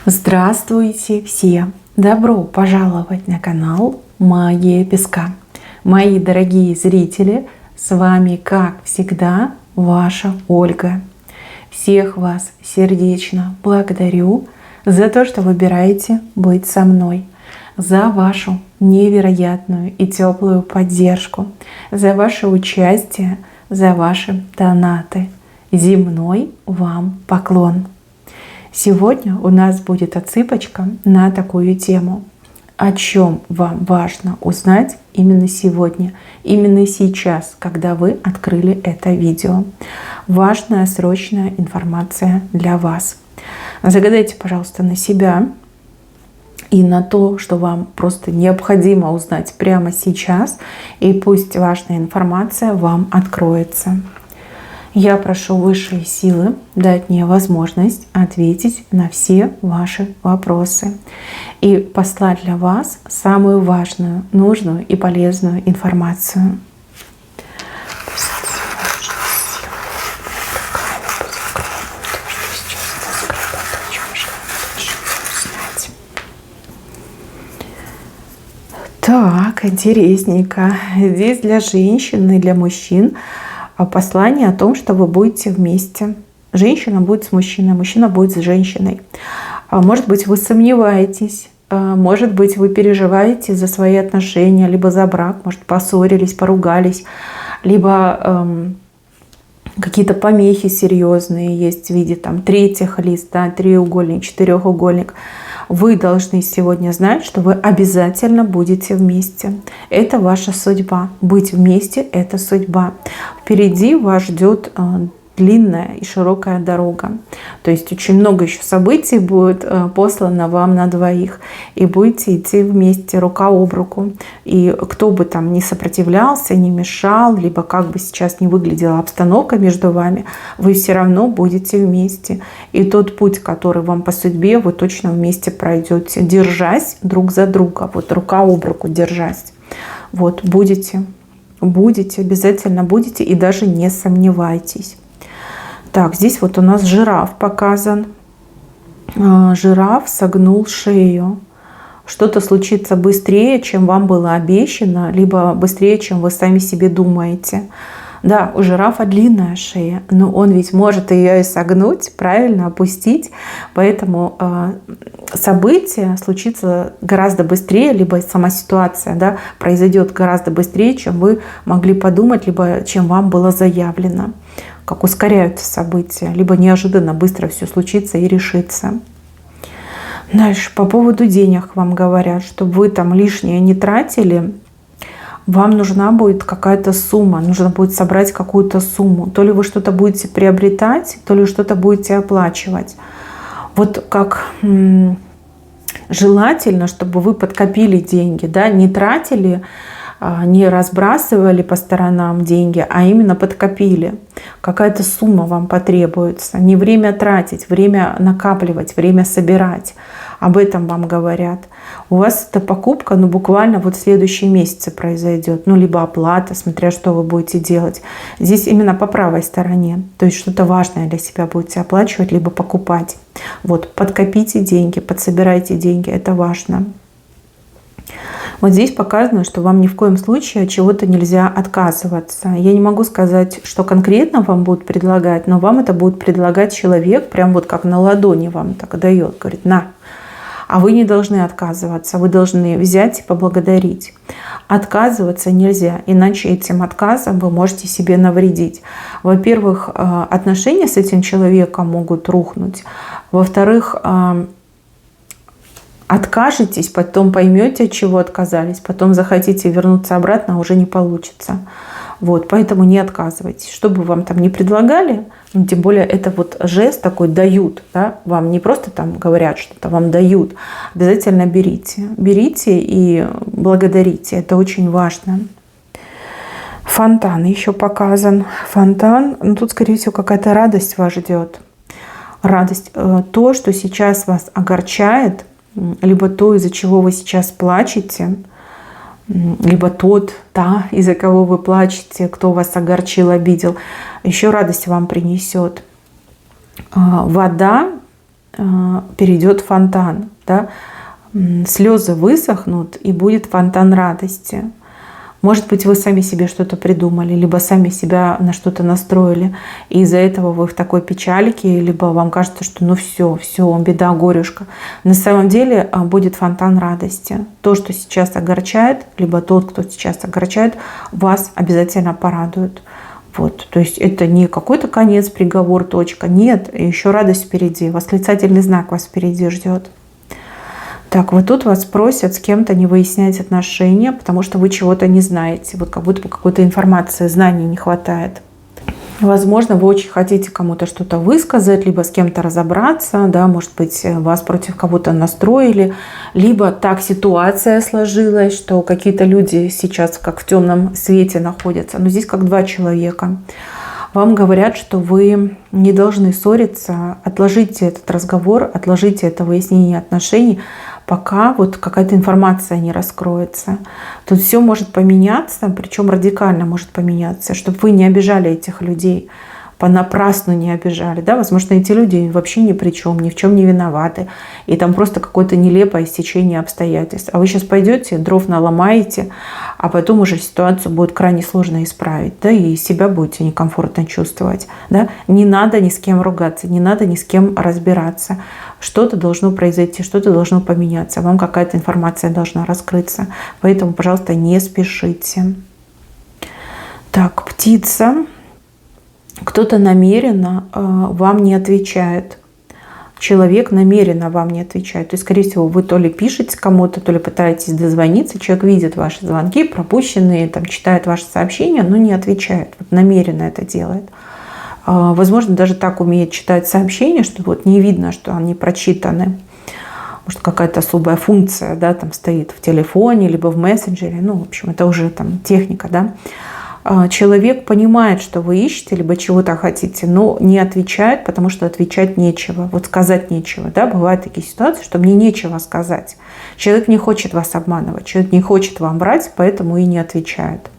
Здравствуйте все! Добро пожаловать на канал Магия Песка. Мои дорогие зрители, с вами, как всегда, ваша Ольга. Всех вас сердечно благодарю за то, что выбираете быть со мной, за вашу невероятную и теплую поддержку, за ваше участие, за ваши донаты. Земной вам поклон! Сегодня у нас будет отсыпочка на такую тему. О чем вам важно узнать именно сегодня, именно сейчас, когда вы открыли это видео. Важная, срочная информация для вас. Загадайте, пожалуйста, на себя и на то, что вам просто необходимо узнать прямо сейчас, и пусть важная информация вам откроется. Я прошу высшие силы дать мне возможность ответить на все ваши вопросы и послать для вас самую важную, нужную и полезную информацию. Так, интересненько. Здесь для женщин и для мужчин послание о том, что вы будете вместе. Женщина будет с мужчиной, мужчина будет с женщиной. Может быть, вы сомневаетесь, может быть, вы переживаете за свои отношения, либо за брак, может, поссорились, поругались, либо какие-то помехи серьезные есть в виде там третьих лиц, да, треугольник, четырехугольник. Вы должны сегодня знать, что вы обязательно будете вместе. Это ваша судьба. Быть вместе – это судьба. Впереди вас ждет длинная и широкая дорога. То есть очень много еще событий будет послано вам на двоих. И будете идти вместе, рука об руку. И кто бы там ни сопротивлялся, не мешал, либо как бы сейчас не выглядела обстановка между вами, вы все равно будете вместе. И тот путь, который вам по судьбе, вы точно вместе пройдете, держась друг за друга. Вот рука об руку держась. Вот будете, обязательно будете, и даже не сомневайтесь. Так, здесь вот у нас жираф показан. Жираф согнул шею. Что-то случится быстрее, чем вам было обещано, либо быстрее, чем вы сами себе думаете. Да, у жирафа длинная шея, но он ведь может ее и согнуть, правильно, опустить. Поэтому событие случится гораздо быстрее, либо сама ситуация, да, произойдет гораздо быстрее, чем вы могли подумать, либо чем вам было заявлено. Как ускоряются события, либо неожиданно быстро все случится и решится. Дальше по поводу денег вам говорят, чтобы вы там лишнее не тратили, вам нужна будет какая-то сумма, нужно будет собрать какую-то сумму. То ли вы что-то будете приобретать, то ли что-то будете оплачивать. Вот как желательно, чтобы вы подкопили деньги, да, не тратили, не разбрасывали по сторонам деньги, а именно подкопили. Какая-то сумма вам потребуется. Не время тратить, время накапливать, время собирать. Об этом вам говорят. У вас эта покупка, буквально вот в следующие месяцы произойдет. Либо оплата, смотря что вы будете делать. Здесь именно по правой стороне. То есть что-то важное для себя будете оплачивать, либо покупать. Вот, подкопите деньги, подсобирайте деньги. Это важно. Вот здесь показано, что вам ни в коем случае от чего-то нельзя отказываться. Я не могу сказать, что конкретно вам будут предлагать, но вам это будет предлагать человек, прям вот как на ладони вам так дает, говорит, на. А вы не должны отказываться, вы должны взять и поблагодарить. Отказываться нельзя, иначе этим отказом вы можете себе навредить. Во-первых, отношения с этим человеком могут рухнуть. Во-вторых, откажетесь, потом поймете, от чего отказались, потом захотите вернуться обратно, а уже не получится. Вот, поэтому не отказывайтесь. Что бы вам там ни предлагали, тем более это вот жест такой дают, да, вам не просто там говорят что-то, вам дают. Обязательно берите. Берите и благодарите. Это очень важно. Фонтан еще показан. Фонтан, тут, скорее всего, какая-то радость вас ждет. Радость. То, что сейчас вас огорчает, либо то, из-за чего вы сейчас плачете, либо та, из-за кого вы плачете, кто вас огорчил, обидел, еще радость вам принесет. Вода перейдет фонтан, да? Слезы высохнут, и будет фонтан радости. Может быть, вы сами себе что-то придумали, либо сами себя на что-то настроили, и из-за этого вы в такой печальке, либо вам кажется, что ну все, беда, горюшка. На самом деле будет фонтан радости. То, что сейчас огорчает, либо тот, кто сейчас огорчает, вас обязательно порадует. Вот. То есть это не какой-то конец, приговор, точка. Нет, еще радость впереди, восклицательный знак вас впереди ждет. Так, вот тут вас просят с кем-то не выяснять отношения, потому что вы чего-то не знаете. Вот как будто бы какой-то информации, знаний не хватает. Возможно, вы очень хотите кому-то что-то высказать, либо с кем-то разобраться, да, может быть, вас против кого-то настроили, либо так ситуация сложилась, что какие-то люди сейчас как в темном свете находятся. Но здесь как два человека. Вам говорят, что вы не должны ссориться, отложите этот разговор, отложите это выяснение отношений, пока вот какая-то информация не раскроется. Тут все может поменяться, причем радикально может поменяться, чтобы вы не обижали этих людей, понапрасну не обижали. Да? Возможно, эти люди вообще ни при чем, ни в чем не виноваты. И там просто какое-то нелепое стечение обстоятельств. А вы сейчас пойдете, дров наломаете, а потом уже ситуацию будет крайне сложно исправить. Да? И себя будете некомфортно чувствовать. Да? Не надо ни с кем ругаться, не надо ни с кем разбираться. Что-то должно произойти, что-то должно поменяться. Вам какая-то информация должна раскрыться. Поэтому, пожалуйста, не спешите. Так, птица. Кто-то намеренно вам не отвечает. Человек намеренно вам не отвечает. То есть, скорее всего, вы то ли пишете кому-то, то ли пытаетесь дозвониться. Человек видит ваши звонки, пропущенные, там, читает ваши сообщения, но не отвечает. Вот намеренно это делает. Возможно, даже так умеет читать сообщения, что вот не видно, что они прочитаны. Может, какая-то особая функция, да, там стоит в телефоне, либо в мессенджере. Ну, в общем, это уже там техника, да. Человек понимает, что вы ищете, либо чего-то хотите, но не отвечает, потому что отвечать нечего, вот сказать нечего. Да? Бывают такие ситуации, что мне нечего сказать. Человек не хочет вас обманывать, человек не хочет вам врать, поэтому и не отвечает.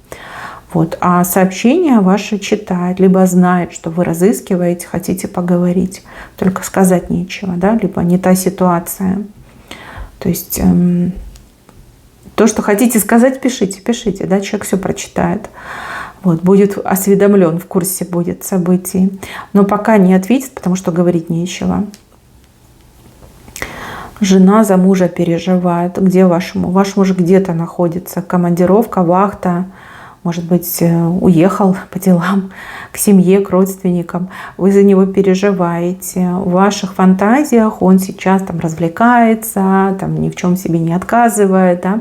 Вот. А сообщения ваши читает, либо знает, что вы разыскиваете, хотите поговорить, только сказать нечего, да? Либо не та ситуация. То есть то, что хотите сказать, пишите, да? Человек все прочитает. Вот, будет осведомлен, в курсе будет событий. Но пока не ответит, потому что говорить нечего. Жена за мужа переживает. Где ваш муж? Ваш муж где-то находится. Командировка, вахта. Может быть, уехал по делам к семье, к родственникам. Вы за него переживаете. В ваших фантазиях он сейчас там развлекается, там ни в чем себе не отказывает. Да?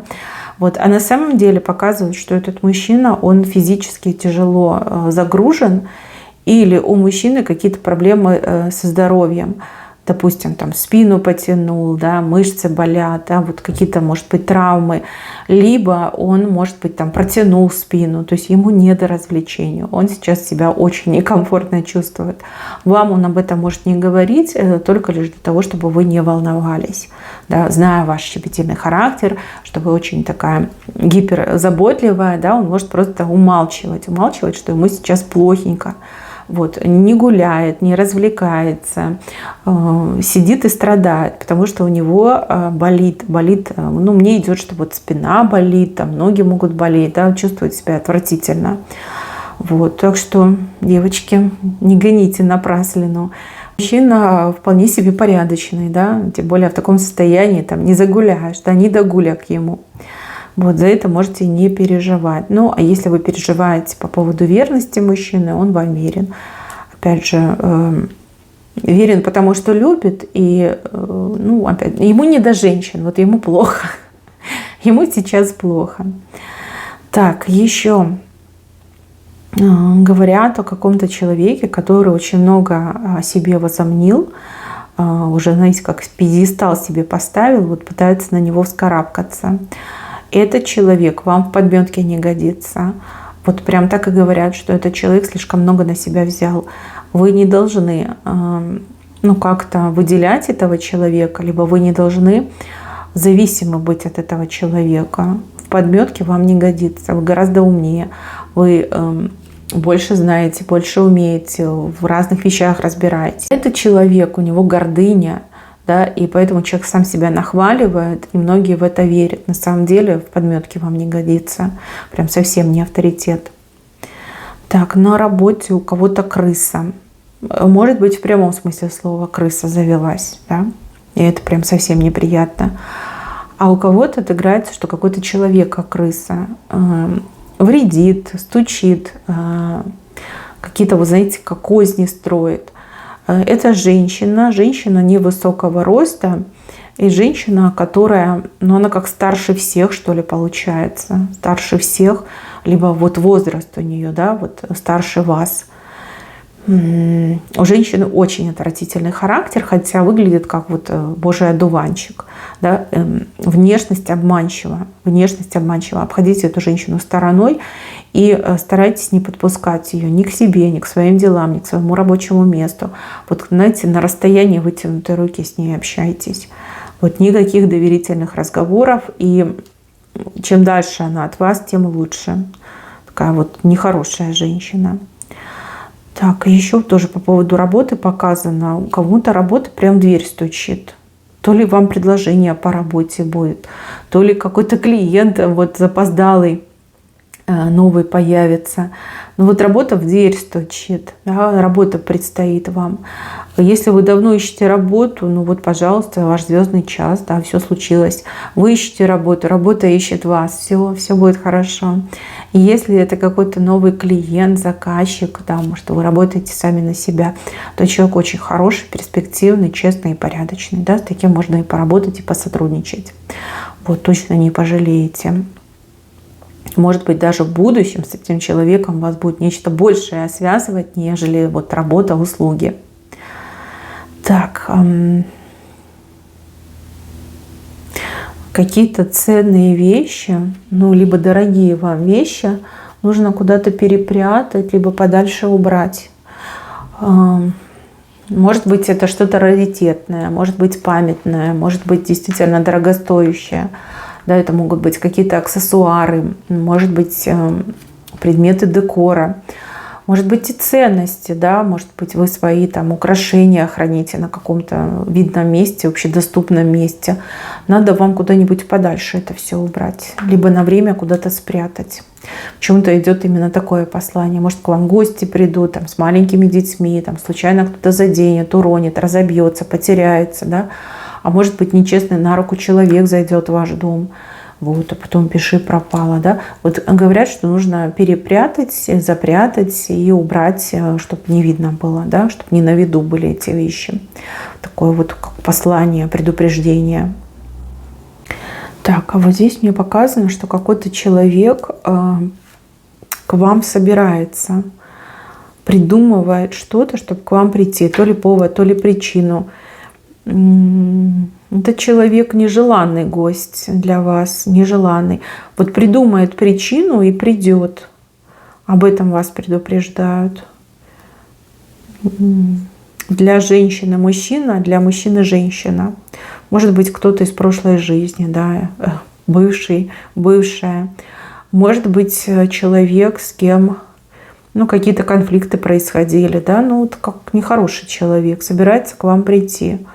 Вот. А на самом деле показывают, что этот мужчина, он физически тяжело загружен, или у мужчины какие-то проблемы со здоровьем. Допустим, там спину потянул, да, мышцы болят, да, вот какие-то, может быть, травмы. Либо он, может быть, там протянул спину, то есть ему не до развлечения. Он сейчас себя очень некомфортно чувствует. Вам он об этом может не говорить, только лишь для того, чтобы вы не волновались. Да, зная ваш щепетильный характер, что вы очень такая гиперзаботливая, да, он может просто умалчивать, что ему сейчас плохенько. Вот, не гуляет, не развлекается, сидит и страдает, потому что у него болит. Ну, мне идет, что вот спина болит, там ноги могут болеть, да, чувствует себя отвратительно. Вот, так что, девочки, не гоните напраслину. Мужчина вполне себе порядочный, да, тем более в таком состоянии там не загуляешь, да, не до гуляк ему. Вот за это можете не переживать. Ну, а если вы переживаете по поводу верности мужчины, он вам верен. Опять же, верен, потому что любит, и, ну, опять, ему не до женщин, вот ему плохо. Ему сейчас плохо. Так, еще говорят о каком-то человеке, который очень много о себе возомнил, уже, знаете, как пьедестал себе поставил, вот пытается на него вскарабкаться. Этот человек вам в подметке не годится. Вот прям так и говорят, что этот человек слишком много на себя взял. Вы не должны ну, как-то выделять этого человека, либо вы не должны зависимы быть от этого человека. В подметке вам не годится. Вы гораздо умнее. Вы больше знаете, больше умеете, в разных вещах разбираетесь. Этот человек, у него гордыня, да, и поэтому человек сам себя нахваливает, и многие в это верят. На самом деле в подметке вам не годится, прям совсем не авторитет. Так, на работе у кого-то крыса. Может быть, в прямом смысле слова крыса завелась, да, и это прям совсем неприятно. А у кого-то отыграется, что какой-то человек, как крыса, вредит, стучит, какие-то, вы знаете, как козни строит. Это женщина невысокого роста, и женщина, которая, ну, она как старше всех, что ли, получается. Старше всех, либо вот возраст у нее, да, вот старше вас. У женщины очень отвратительный характер, хотя выглядит как вот божий одуванчик. Да? Внешность обманчива. Внешность обманчива. Обходите эту женщину стороной и старайтесь не подпускать ее ни к себе, ни к своим делам, ни к своему рабочему месту. Вот, знаете, на расстоянии вытянутой руки с ней общайтесь. Вот никаких доверительных разговоров. И чем дальше она от вас, тем лучше. Такая вот нехорошая женщина. Так, еще тоже по поводу работы показано. У кого-то работа прям дверь стучит. То ли вам предложение по работе будет, то ли какой-то клиент вот запоздалый новый появится. Но вот работа в дверь стучит, да, работа предстоит вам. Если вы давно ищете работу, ну вот, пожалуйста, ваш звездный час, да, все случилось. Вы ищете работу, работа ищет вас, все будет хорошо. И если это какой-то новый клиент, заказчик, да, может, вы работаете сами на себя, то человек очень хороший, перспективный, честный и порядочный. Да, с таким можно и поработать, и посотрудничать. Вот, точно не пожалеете. Может быть, даже в будущем с этим человеком вас будет нечто большее связывать, нежели вот работа, услуги. Так, какие-то ценные вещи, ну, либо дорогие вам вещи нужно куда-то перепрятать, либо подальше убрать. Может быть, это что-то раритетное, может быть, памятное, может быть, действительно дорогостоящее. Да, это могут быть какие-то аксессуары, может быть, предметы декора, может быть, и ценности, да, может быть, вы свои там украшения храните на каком-то видном месте, общедоступном месте. Надо вам куда-нибудь подальше это все убрать, либо на время куда-то спрятать. Почему-то идет именно такое послание. Может, к вам гости придут там, с маленькими детьми, там, случайно кто-то заденет, уронит, разобьется, потеряется, да. А может быть, нечестный на руку человек зайдет в ваш дом, вот, а потом пиши пропало. Да? Вот говорят, что нужно перепрятать, запрятать и убрать, чтобы не видно было, да? Чтобы не на виду были эти вещи. Такое вот как послание, предупреждение. Так, а вот здесь мне показано, что какой-то человек к вам собирается, придумывает что-то, чтобы к вам прийти, то ли повод, то ли причину. Это человек нежеланный гость для вас, нежеланный. Вот придумает причину и придет. Об этом вас предупреждают. Для женщины мужчина, для мужчины женщина. Может быть, кто-то из прошлой жизни, да, бывший, бывшая. Может быть, человек, с кем, ну, какие-то конфликты происходили, да, ну, вот как нехороший человек, собирается к вам прийти.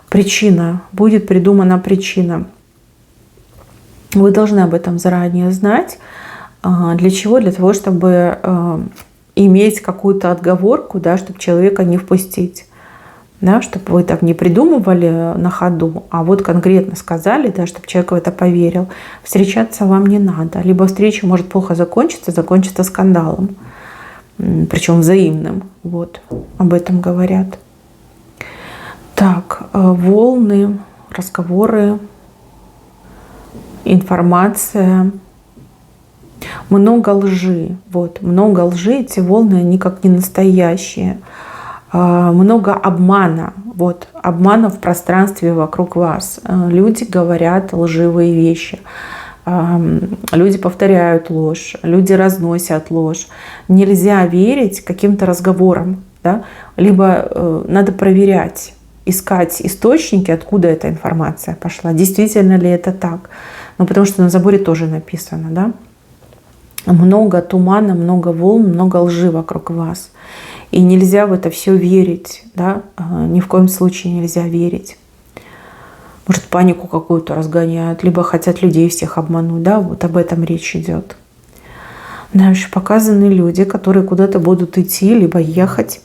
Причина, будет придумана причина. Вы должны об этом заранее знать. Для чего? Для того, чтобы иметь какую-то отговорку, да, чтобы человека не впустить. Да, чтобы вы так не придумывали на ходу, а вот конкретно сказали, да, чтобы человек в это поверил. Встречаться вам не надо. Либо встреча может плохо закончиться скандалом. Причем взаимным. Вот, об этом говорят. Так, волны, разговоры, информация, много лжи. Вот, много лжи, эти волны, они как не настоящие. Много обмана, вот, обмана в пространстве вокруг вас. Люди говорят лживые вещи. Люди повторяют ложь, люди разносят ложь. Нельзя верить каким-то разговорам, да? Либо надо проверять, искать источники, откуда эта информация пошла. Действительно ли это так? Ну, потому что на заборе тоже написано, да? Много тумана, много волн, много лжи вокруг вас. И нельзя в это все верить, да? Ни в коем случае нельзя верить. может, панику какую-то разгоняют, либо хотят людей всех обмануть, да, вот об этом речь идет. Дальше показаны люди, которые куда-то будут идти, либо ехать,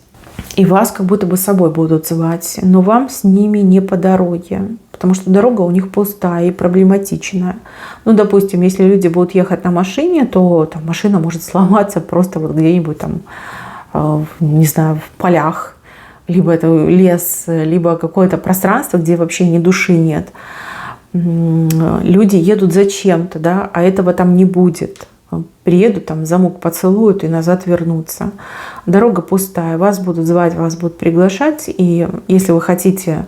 и вас как будто бы с собой будут звать, но вам с ними не по дороге, потому что дорога у них пустая и проблематичная. Ну, допустим, если люди будут ехать на машине, то там машина может сломаться просто вот где-нибудь там, не знаю, в полях, либо это лес, либо какое-то пространство, где вообще ни души нет. Люди едут зачем-то, да, а этого там не будет. Приедут, там замок поцелуют и назад вернутся. Дорога пустая, вас будут звать, вас будут приглашать. И если вы хотите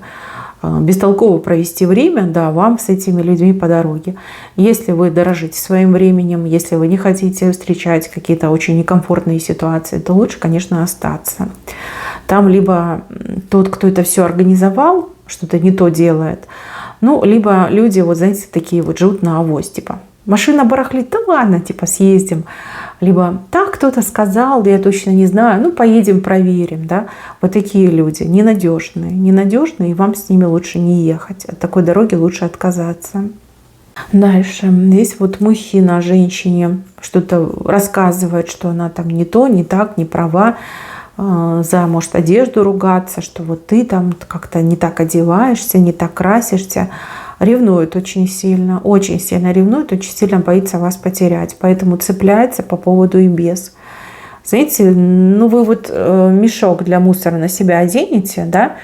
бестолково провести время, да, вам с этими людьми по дороге. Если вы дорожите своим временем, если вы не хотите встречать какие-то очень некомфортные ситуации, то лучше, конечно, остаться. Там либо тот, кто это все организовал, что-то не то делает, ну, либо люди, вот знаете, такие вот живут на авось, типа, машина барахлит, да ладно, типа съездим. Либо так кто-то сказал, я точно не знаю, ну поедем проверим, да. Вот такие люди ненадежные, и вам с ними лучше не ехать. От такой дороги лучше отказаться. Дальше. Здесь вот мужчина женщине что-то рассказывает, что она там не то, не так, не права. За, может, одежду ругаться, что вот ты там как-то не так одеваешься, не так красишься. Ревнует очень сильно ревнует, очень сильно боится вас потерять, поэтому цепляется по поводу и без. Знаете, ну вы вот мешок для мусора на себя оденете, да,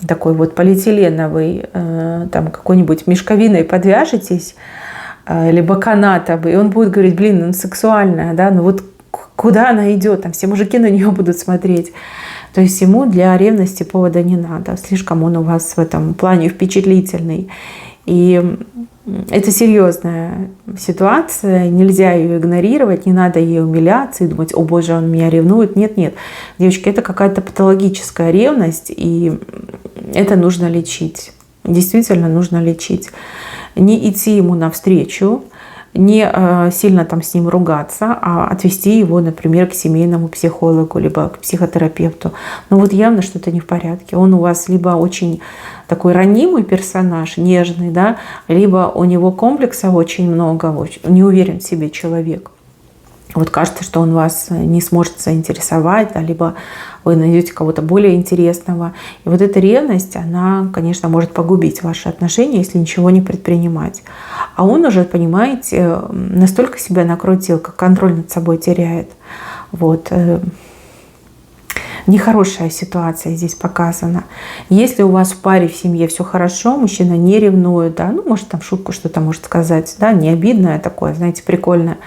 такой вот полиэтиленовый, там какой-нибудь мешковиной подвяжетесь, либо канатовый, и он будет говорить, блин, он сексуальная, да, ну вот куда она идет, там все мужики на нее будут смотреть. То есть ему для ревности повода не надо, слишком он у вас в этом плане впечатлительный. И это серьезная ситуация, нельзя ее игнорировать, не надо ей умиляться и думать, о боже, он меня ревнует. Нет, нет, девочки, это какая-то патологическая ревность, и это нужно лечить. Действительно нужно лечить. Не идти ему навстречу, не сильно там с ним ругаться, а отвести его, например, к семейному психологу, либо к психотерапевту. Но вот явно что-то не в порядке. Он у вас либо очень такой ранимый персонаж, нежный, да, либо у него комплексов очень много, очень не уверен в себе человек. Вот кажется, что он вас не сможет заинтересовать, да, либо вы найдете кого-то более интересного. И вот эта ревность, она, конечно, может погубить ваши отношения, если ничего не предпринимать. А он уже, понимаете, настолько себя накрутил, как контроль над собой теряет. Вот. Нехорошая ситуация здесь показана. Если у вас в паре, в семье все хорошо, мужчина не ревнует, да, ну, может, там шутку что-то может сказать, да, не обидное такое, знаете, прикольное,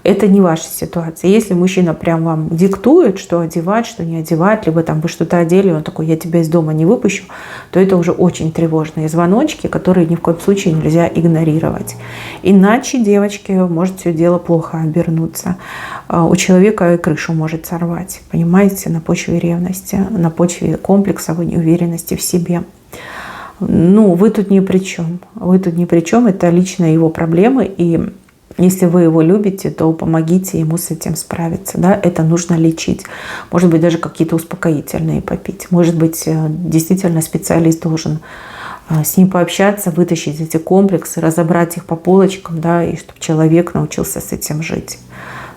это не ваша ситуация. Если мужчина прям вам диктует, что одевать, что не одевать, либо там вы что-то одели, он такой, я тебя из дома не выпущу, то это уже очень тревожные звоночки, которые ни в коем случае нельзя игнорировать. Иначе, девочки, может все дело плохо обернуться. У человека крышу может сорвать, понимаете, на почве ревности, на почве комплексов и неуверенности в себе. Ну, вы тут ни при чем. Вы тут ни при чем, это лично его проблемы, и если вы его любите, то помогите ему с этим справиться. Да? Это нужно лечить. Может быть, даже какие-то успокоительные попить. Может быть, действительно специалист должен с ним пообщаться, вытащить эти комплексы, разобрать их по полочкам, да, и чтобы человек научился с этим жить.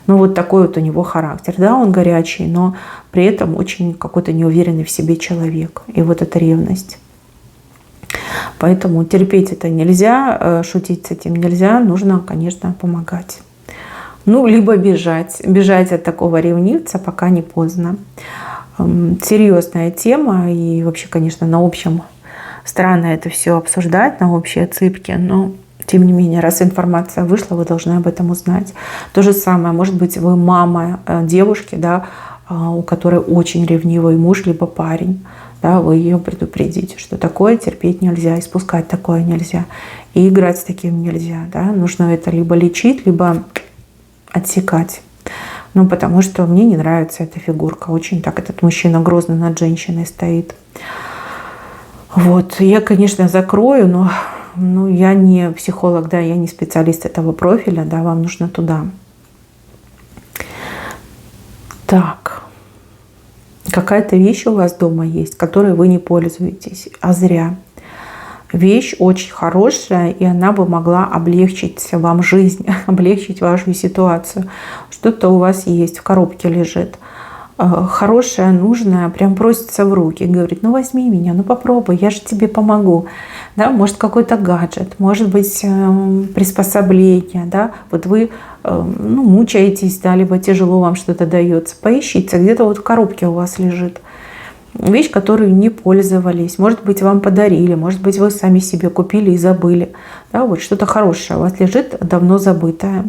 Ну, вот такой вот у него характер. Да, он горячий, но при этом очень какой-то неуверенный в себе человек. И вот эта ревность. Поэтому терпеть это нельзя, шутить с этим нельзя, нужно, конечно, помогать. Ну, либо бежать. Бежать от такого ревнивца, пока не поздно. Серьезная тема, и вообще, конечно, на общем странно это все обсуждать, на общей отсыпке, но тем не менее, раз информация вышла, вы должны об этом узнать. То же самое, может быть, вы мама девушки, да, у которой очень ревнивый муж, либо парень. Да, вы ее предупредите, что такое терпеть нельзя, испускать такое нельзя. И играть с таким нельзя. Да? Нужно это либо лечить, либо отсекать. Ну, потому что мне не нравится эта фигурка. Очень так этот мужчина грозно над женщиной стоит. Вот. Я, конечно, закрою, но я не психолог, да, я не специалист этого профиля, да, вам нужно туда. Так. Какая-то вещь у вас дома есть, которой вы не пользуетесь, а зря. вещь очень хорошая, и она бы могла облегчить вам жизнь, облегчить вашу ситуацию. Что-то у вас есть, в коробке лежит. Хорошее, нужное, прям просится в руки, говорит: ну возьми меня, ну попробуй, я же тебе помогу. Да, может, какой-то гаджет, может быть, приспособление, да, вот вы ну, мучаетесь, да, либо тяжело вам что-то дается, поищите, где-то вот в коробке у вас лежит вещь, которую не пользовались, может быть, вам подарили, может быть, вы сами себе купили и забыли, да, вот что-то хорошее у вас лежит, давно забытое.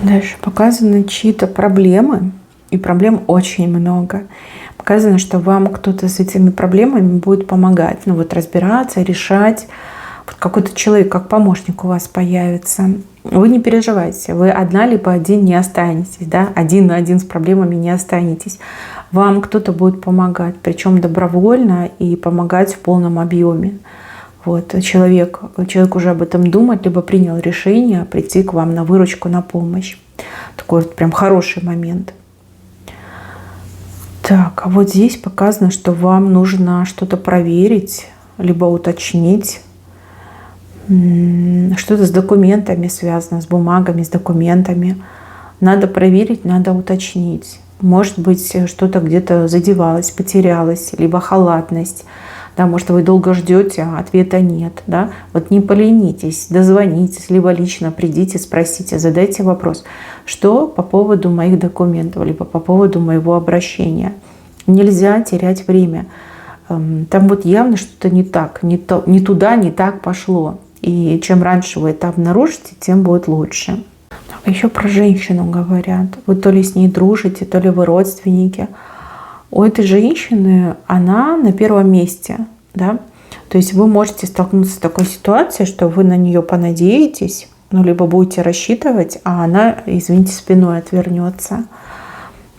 Дальше показаны чьи-то проблемы, и проблем очень много. Показано, что вам кто-то с этими проблемами будет помогать, ну вот разбираться, решать. Вот какой-то человек, как помощник у вас появится. Вы не переживайте, вы одна либо один не останетесь, да, один на один с проблемами не останетесь. Вам кто-то будет помогать, причем добровольно и помогать в полном объеме. Вот, человек уже об этом думает, либо принял решение прийти к вам на выручку, на помощь. Такой вот прям хороший момент. Так, а вот здесь показано, что вам нужно что-то проверить, либо уточнить. Что-то с документами связано, с бумагами, с документами. Надо проверить, надо уточнить. Может быть, что-то где-то задевалось, потерялось, либо халатность. Да, может, вы долго ждете, а ответа нет. Да? Вот не поленитесь, дозвонитесь, либо лично придите, спросите, задайте вопрос, что по поводу моих документов, либо по поводу моего обращения. Нельзя терять время. Там вот явно что-то не так, не туда, не так пошло. И чем раньше вы это обнаружите, тем будет лучше. Еще про женщину говорят. Вы то ли с ней дружите, то ли вы родственники. У этой женщины она на первом месте, да? То есть вы можете столкнуться с такой ситуацией, что вы на нее понадеетесь, ну, либо будете рассчитывать, а она, извините, спиной отвернется.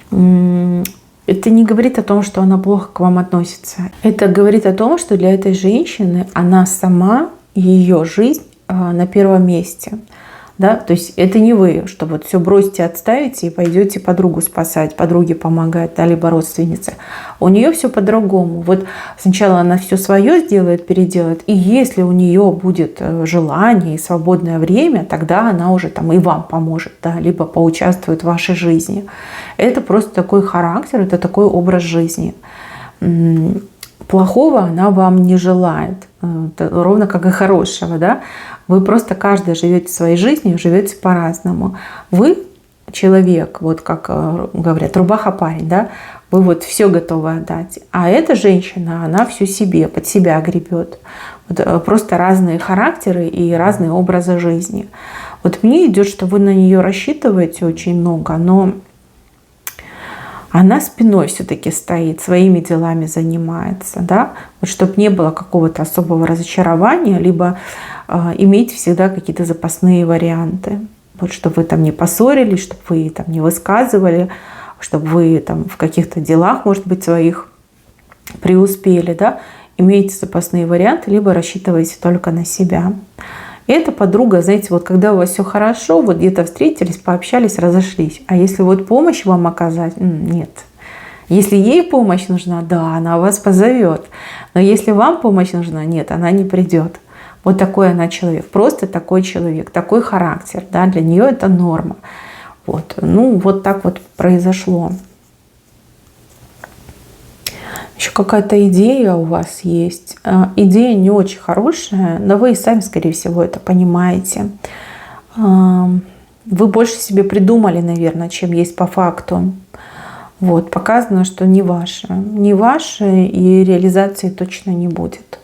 Это не говорит о том, что она плохо к вам относится. Это говорит о том, что для этой женщины она сама, ее жизнь на первом месте. Да? То есть это не вы, что вот все бросите, отставите и пойдете подругу спасать, подруге помогать, да, либо родственнице. У нее все по-другому. Вот сначала она все свое сделает, переделает, и если у нее будет желание и свободное время, тогда она уже там и вам поможет, да, либо поучаствует в вашей жизни. Это просто такой характер, это такой образ жизни. Плохого она вам не желает, ровно как и хорошего, да. Вы просто каждый живете своей жизнью, живете по-разному. Вы человек, вот как говорят, рубаха-парень, да, вы вот все готовы отдать. А эта женщина, она все себе, под себя гребет. Вот просто разные характеры и разные образы жизни. Вот мне идет, что вы на нее рассчитываете очень много, но она спиной все-таки стоит, своими делами занимается, да, вот чтобы не было какого-то особого разочарования, либо иметь всегда какие-то запасные варианты, вот чтобы вы там не поссорились, чтобы вы там не высказывали, чтобы вы там в каких-то делах, может быть, своих преуспели, да, имейте запасные варианты, либо рассчитывайте только на себя. И эта подруга, знаете, вот когда у вас все хорошо, вот где-то встретились, пообщались, разошлись. А если вот помощь вам оказать, нет. Если ей помощь нужна, да, она вас позовет. Но если вам помощь нужна, нет, она не придет. Вот такой она человек, просто такой человек, такой характер, да, для нее это норма. Вот, ну вот так вот произошло. Еще какая-то идея у вас есть. Идея не очень хорошая, но вы и сами, скорее всего, это понимаете. Вы больше себе придумали, наверное, чем есть по факту. Вот, показано, что не ваше. Не ваше, и реализации точно не будет.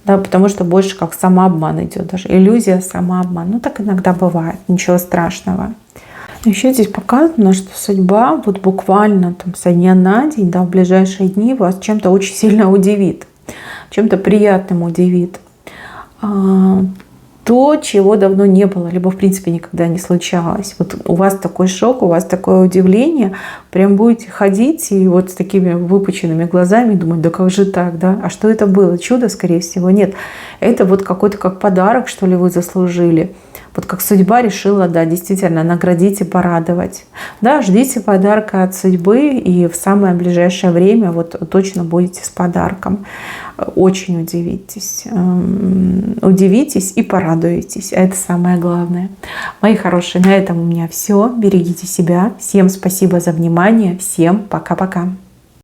Да, потому что больше как самообман идет, даже иллюзия, самообман. Ну, так иногда бывает, ничего страшного. Еще здесь показано, что судьба вот буквально там со дня на день, да, в ближайшие дни вас чем-то очень сильно удивит, чем-то приятным удивит. То, чего давно не было, либо в принципе никогда не случалось. Вот у вас такой шок, у вас такое удивление, прям будете ходить и вот с такими выпученными глазами думать, да как же так, да? А что это было? Чудо, скорее всего, нет. Это вот какой-то как подарок, что ли, вы заслужили. Вот как судьба решила, да, действительно наградить и порадовать. Да, ждите подарка от судьбы, и в самое ближайшее время вот точно будете с подарком. Очень удивитесь. Удивитесь и порадуетесь. Это самое главное. Мои хорошие, на этом у меня все. Берегите себя. Всем спасибо за внимание. Всем пока-пока.